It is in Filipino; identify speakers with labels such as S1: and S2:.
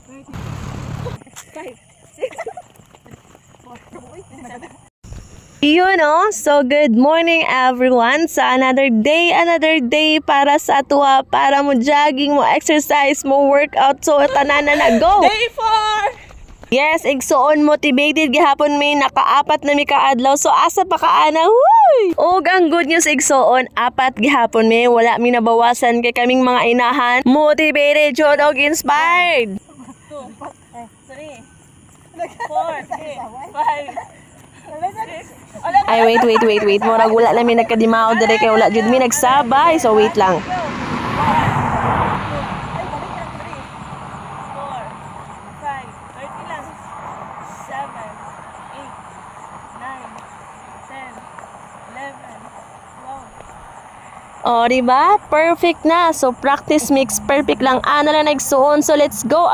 S1: Yun so good morning everyone sa another day para sa tuwa, para mo jogging, mo exercise, mo workout. So tanan na go!
S2: Day 4!
S1: Yes, igsuon motivated gihapon may nakaapat na mi kaadlaw. So asa pa kaana? Huy! Og ang good news igsuon, apat gihapon may wala mi nabawasan kay kaming mga inahan. Motivated jud og inspired.
S2: 2, 3, 4, 5, 6,
S1: Ay wait. Murag wala lang mi nagkadimaw dire kay wala jud mi nagsabay. So wait lang.
S2: 4, 5, 30 lang. 7, 8, 9, 10, 11, 12.
S1: O, diba? Perfect na. So, practice makes perfect lang. Ana lang nagsuon. So, let's go.